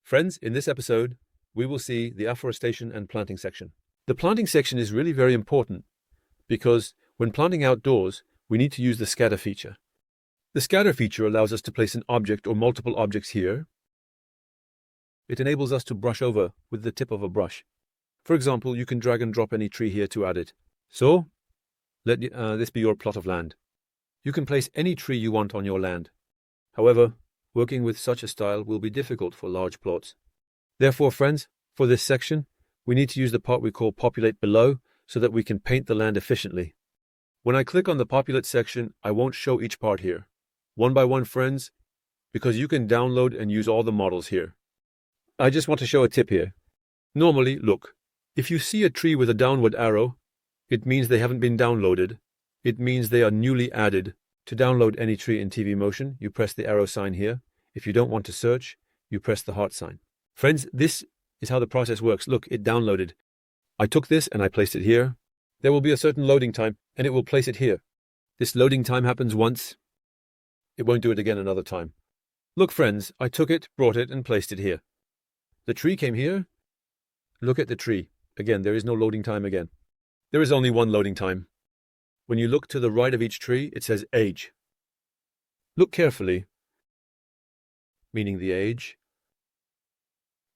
Friends, in this episode, we will see the afforestation and planting section. The planting section is really very important because when planting outdoors, we need to use the scatter feature. The scatter feature allows us to place an object or multiple objects here. It enables us to brush over with the tip of a brush. For example, you can drag and drop any tree here to add it. So, let this be your plot of land. You can place any tree you want on your land. However, working with such a style will be difficult for large plots. Therefore, friends, for this section, we need to use the part we call Populate below so that we can paint the land efficiently. When I click on the Populate section, I won't show each part here, one by one, friends, because you can download and use all the models here. I just want to show a tip here. Normally, look, if you see a tree with a downward arrow, it means they haven't been downloaded. It means they are newly added. To download any tree in Twinmotion, you press the arrow sign here. If you don't want to search, you press the heart sign. Friends, this is how the process works. Look, it downloaded. I took this and I placed it here. There will be a certain loading time, and it will place it here. This loading time happens once. It won't do it again another time. Look, friends, I took it, brought it, and placed it here. The tree came here. Look at the tree. Again, there is no loading time again. There is only one loading time. When you look to the right of each tree, it says age. Look carefully, meaning the age.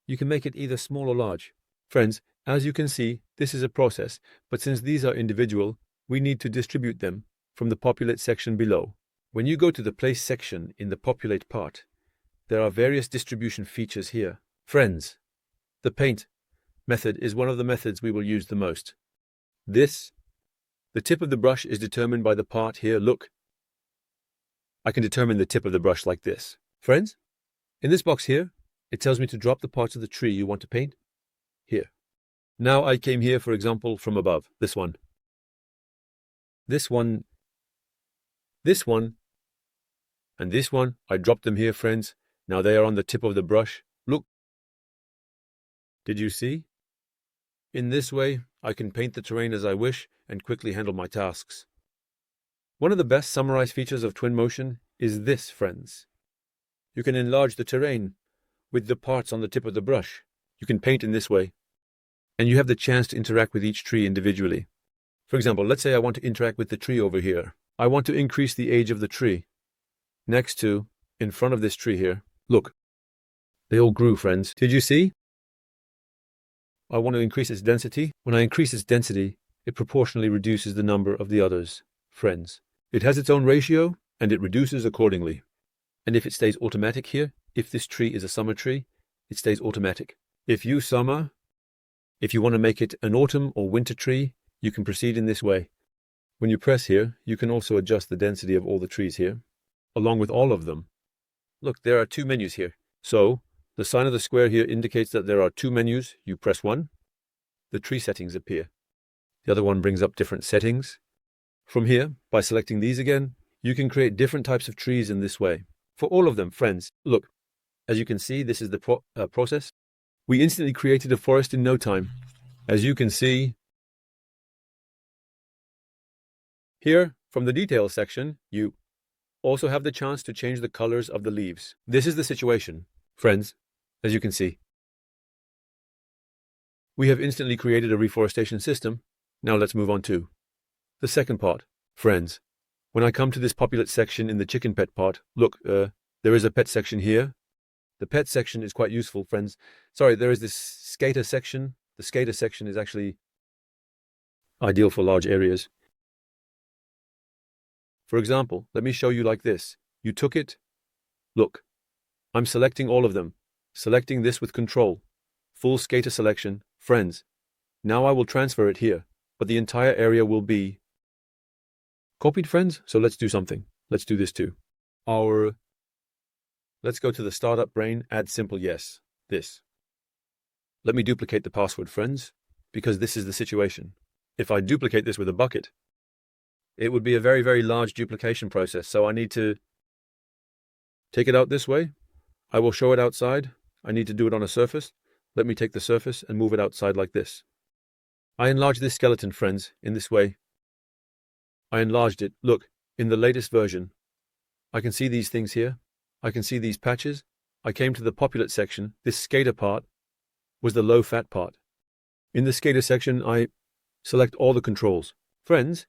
You can make it either small or large. Friends, as you can see, this is a process, but since these are individual, we need to distribute them from the Populate section below. When you go to the Place section in the Populate part, there are various distribution features here. Friends, the paint method is one of the methods we will use the most. The tip of the brush is determined by the part here. Look, I can determine the tip of the brush like this. Friends, in this box here, it tells me to drop the parts of the tree you want to paint here. Now I came here, for example, from above. This one, and this one. I dropped them here, friends. Now they are on the tip of the brush. Look. Did you see? In this way, I can paint the terrain as I wish and quickly handle my tasks. One of the best summarized features of Twinmotion is this, friends. You can enlarge the terrain with the parts on the tip of the brush. You can paint in this way, and you have the chance to interact with each tree individually. For example, let's say I want to interact with the tree over here. I want to increase the age of the tree. Next to, in front of this tree here. Look, they all grew, friends. Did you see? I want to increase its density. When I increase its density, it proportionally reduces the number of the others. Friends, it has its own ratio, and it reduces accordingly. And if it stays automatic here, if this tree is a summer tree, it stays automatic. If you want to make it an autumn or winter tree, you can proceed in this way. When you press here, you can also adjust the density of all the trees here, along with all of them. Look, there are two menus here. So, the sign of the square here indicates that there are two menus. You press one, the tree settings appear. The other one brings up different settings. From here, by selecting these again, you can create different types of trees in this way. For all of them, friends, look, as you can see, this is the process. We instantly created a forest in no time. As you can see, here, from the details section, you also have the chance to change the colors of the leaves. This is the situation, friends. As you can see, we have instantly created a reforestation system. Now let's move on to the second part. Friends, when I come to this Populate section in the chicken pet part, look, there is a pet section here. The pet section is quite useful, friends. Sorry, there is this skater section. The skater section is actually ideal for large areas. For example, let me show you like this. You took it. Look, I'm selecting all of them. Selecting this with control. Full skater selection. Friends, now I will transfer it here, but the entire area will be copied, friends. So let's do something. Let's do this too. Let's go to the startup brain, add simple yes. This. Let me duplicate the password, friends, because this is the situation. If I duplicate this with a bucket, it would be a very, very large duplication process. So I need to take it out this way. I will show it outside. I need to do it on a surface. Let me take the surface and move it outside like this. I enlarge this skeleton, friends, in this way. I enlarged it. Look, in the latest version, I can see these things here. I can see these patches. I came to the Populate section. This skater part was the low-fat part. In the skater section, I select all the controls. Friends,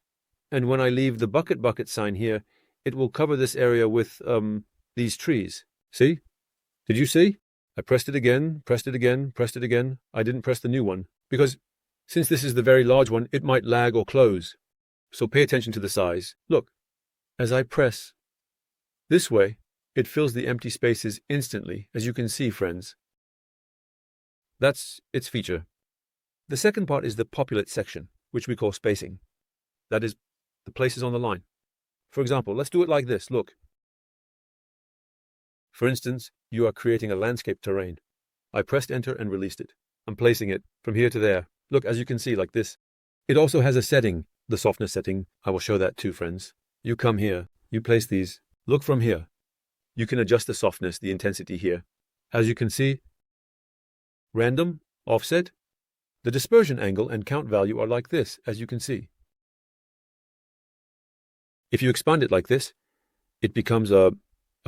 and when I leave the bucket sign here, it will cover this area with these trees. See? Did you see? I pressed it again, pressed it again, pressed it again. I didn't press the new one, because since this is the very large one, it might lag or close. So pay attention to the size. Look, as I press this way, it fills the empty spaces instantly, as you can see, friends. That's its feature. The second part is the Populate section, which we call spacing. That is, the places on the line. For example, let's do it like this. Look. For instance, you are creating a landscape terrain. I pressed enter and released it. I'm placing it from here to there. Look, as you can see, like this. It also has a setting, the softness setting. I will show that too, friends. You come here, you place these. Look from here. You can adjust the softness, the intensity here. As you can see, random, offset. The dispersion angle and count value are like this, as you can see. If you expand it like this, it becomes a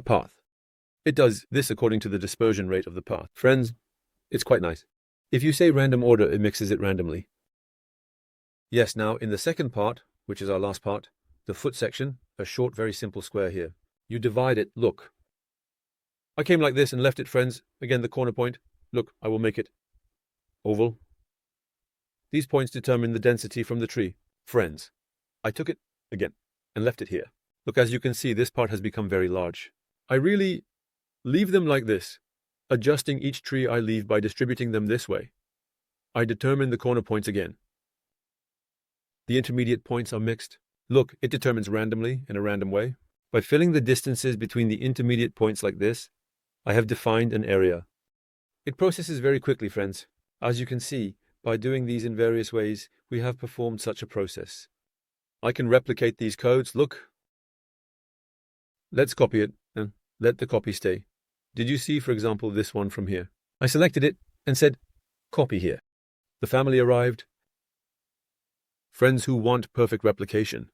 path. It does this according to the dispersion rate of the path. Friends, it's quite nice. If you say random order, it mixes it randomly. Yes, now in the second part, which is our last part, the foot section, a short, very simple square here. You divide it, look. I came like this and left it, friends. Again, the corner point. Look, I will make it oval. These points determine the density from the tree. Friends, I took it again and left it here. Look, as you can see, this part has become very large. I really leave them like this, adjusting each tree I leave by distributing them this way. I determine the corner points again. The intermediate points are mixed. Look, it determines randomly in a random way. By filling the distances between the intermediate points like this, I have defined an area. It processes very quickly, friends. As you can see, by doing these in various ways, we have performed such a process. I can replicate these codes. Look. Let's copy it and let the copy stay. Did you see, for example, this one from here? I selected it and said, copy here. The family arrived. Friends who want perfect replication.